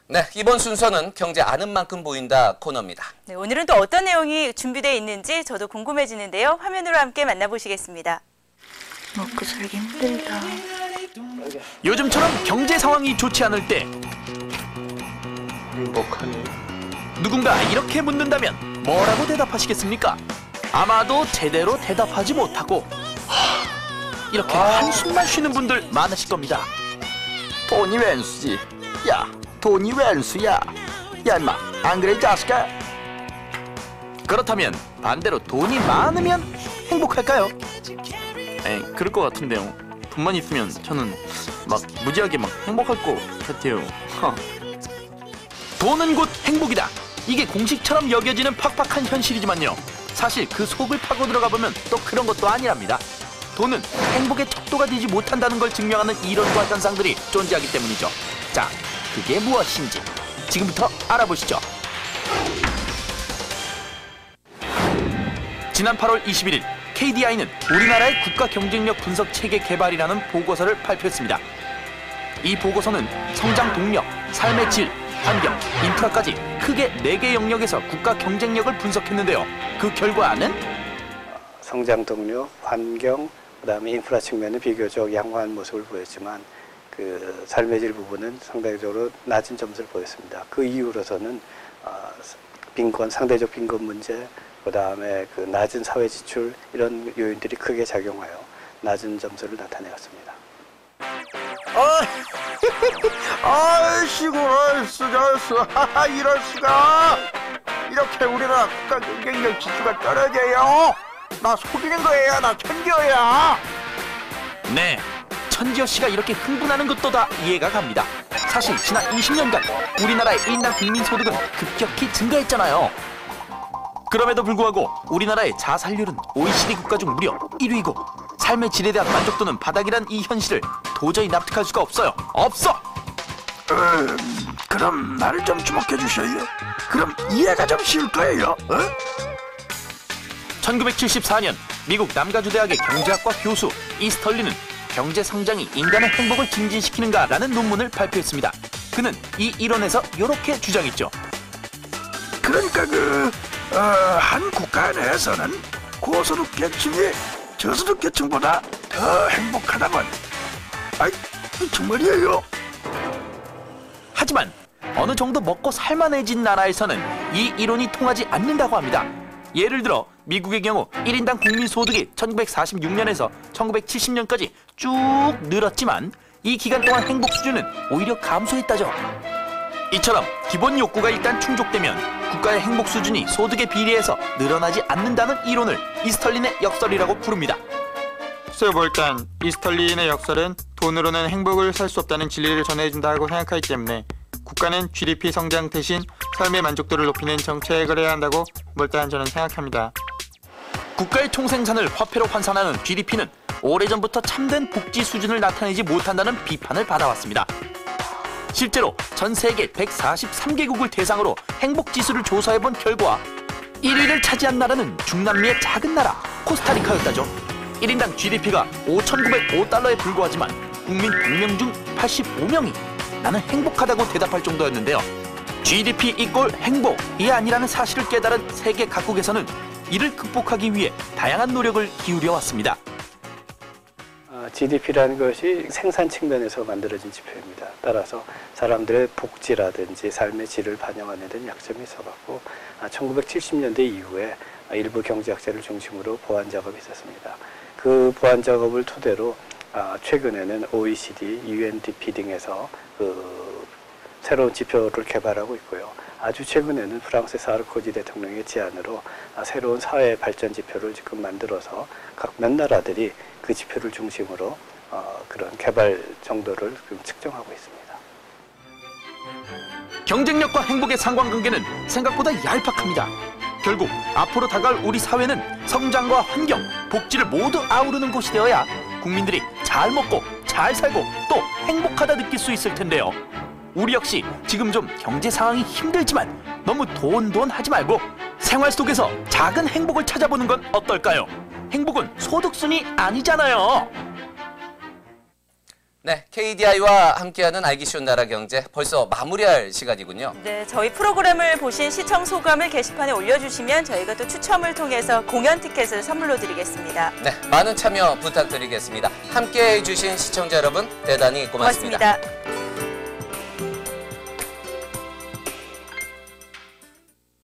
네, 이번 순서는 경제 아는 만큼 보인다 코너입니다. 네, 오늘은 또 어떤 내용이 준비되어 있는지 저도 궁금해지는데요. 화면으로 함께 만나보시겠습니다. 먹고 살기 힘들다. 요즘처럼 경제 상황이 좋지 않을 때 행복하네. 누군가 이렇게 묻는다면 뭐라고 대답하시겠습니까? 아마도 제대로 대답하지 못하고 이렇게 한숨만 쉬는 분들 많으실 겁니다. 돈이 웬수지? 야, 돈이 웬수야? 야, 인마, 안 그래, 이 자식아? 그렇다면 반대로 돈이 많으면 행복할까요? 에이, 그럴 것 같은데요. 돈만 있으면 저는 막 무지하게 막 행복할 것 같아요. 돈은 곧 행복이다. 이게 공식처럼 여겨지는 팍팍한 현실이지만요. 사실 그 속을 파고 들어가 보면 또 그런 것도 아니랍니다. 돈은 행복의 척도가 되지 못한다는 걸 증명하는 이론과 현상들이 존재하기 때문이죠. 자, 그게 무엇인지 지금부터 알아보시죠. 지난 8월 21일 KDI는 우리나라의 국가 경쟁력 분석 체계 개발이라는 보고서를 발표했습니다. 이 보고서는 성장 동력, 삶의 질, 환경, 인프라까지 크게 4개 영역에서 국가 경쟁력을 분석했는데요. 그 결과는 성장 동력, 환경, 그다음에 인프라 측면은 비교적 양호한 모습을 보였지만 그 삶의 질 부분은 상대적으로 낮은 점수를 보였습니다. 그 이유로서는 빈곤, 상대적 빈곤 문제, 그다음에 그 낮은 사회 지출 이런 요인들이 크게 작용하여 낮은 점수를 나타내었습니다. 아이씨고, 잘했어. 이럴 수가. 이렇게 우리나라 국가 경쟁력 지수가 떨어져요. 나 속이는 거예요. 나 천재야. 네, 천지여 씨가 이렇게 흥분하는 것도 다 이해가 갑니다. 사실 지난 20년간 우리나라의 1인당 국민소득은 급격히 증가했잖아요. 그럼에도 불구하고 우리나라의 자살률은 OECD 국가 중 무려 1위고 삶의 질에 대한 만족도는 바닥이란 이 현실을 도저히 납득할 수가 없어요. 없어! 그럼 나를 좀 주목해 주셔요. 그럼 이해가 좀 쉬울 거예요. 1974년 미국 남가주 대학의 경제학과 교수 이스털리는 경제 성장이 인간의 행복을 증진시키는가라는 논문을 발표했습니다. 그는 이 이론에서 이렇게 주장했죠. 그러니까 한 국가 내에서는 고소득 계층이 저소득 계층보다 더 행복하다면, 아이, 정말이에요. 하지만 어느 정도 먹고 살만해진 나라에서는 이 이론이 통하지 않는다고 합니다. 예를 들어 미국의 경우 1인당 국민소득이 1946년에서 1970년까지 쭉 늘었지만 이 기간 동안 행복 수준은 오히려 감소했다죠. 이처럼 기본 욕구가 일단 충족되면 국가의 행복 수준이 소득에 비례해서 늘어나지 않는다는 이론을 이스털린의 역설이라고 부릅니다. 볼 땐 이스털린의 역설은 돈으로는 행복을 살 수 없다는 진리를 전해준다고 생각하기 때문에 국가는 GDP 성장 대신 삶의 만족도를 높이는 정책을 해야 한다고 몰단 저는 생각합니다. 국가의 총생산을 화폐로 환산하는 GDP는 오래전부터 참된 복지 수준을 나타내지 못한다는 비판을 받아왔습니다. 실제로 전 세계 143개국을 대상으로 행복지수를 조사해본 결과 1위를 차지한 나라는 중남미의 작은 나라 코스타리카였다죠. 1인당 GDP가 5,905달러에 불과하지만 국민 100명 중 85명이 나는 행복하다고 대답할 정도였는데요. GDP 이꼴 행복이 아니라는 사실을 깨달은 세계 각국에서는 이를 극복하기 위해 다양한 노력을 기울여 왔습니다. GDP라는 것이 생산 측면에서 만들어진 지표입니다. 따라서 사람들의 복지라든지 삶의 질을 반영하는 데는 약점이 있어갖고 1970년대 이후에 일부 경제학자를 중심으로 보완 작업이 있었습니다. 그 보완 작업을 토대로 최근에는 OECD, UNDP 등에서 새로운 지표를 개발하고 있고요. 아주 최근에는 프랑스의 사르코지 대통령의 제안으로 새로운 사회 발전 지표를 지금 만들어서 각 몇 나라들이 그 지표를 중심으로 그런 개발 정도를 지금 측정하고 있습니다. 경쟁력과 행복의 상관관계는 생각보다 얄팍합니다. 결국 앞으로 다가올 우리 사회는 성장과 환경, 복지를 모두 아우르는 곳이 되어야 국민들이 잘 먹고 잘 살고 또 행복하다 느낄 수 있을 텐데요. 우리 역시 지금 좀 경제 상황이 힘들지만 너무 돈 하지 말고 생활 속에서 작은 행복을 찾아보는 건 어떨까요? 행복은 소득순이 아니잖아요. 네, KDI와 함께하는 알기 쉬운 나라 경제 벌써 마무리할 시간이군요. 네, 저희 프로그램을 보신 시청 소감을 게시판에 올려주시면 저희가 또 추첨을 통해서 공연 티켓을 선물로 드리겠습니다. 네, 많은 참여 부탁드리겠습니다. 함께해 주신 시청자 여러분 대단히 고맙습니다. 고맙습니다.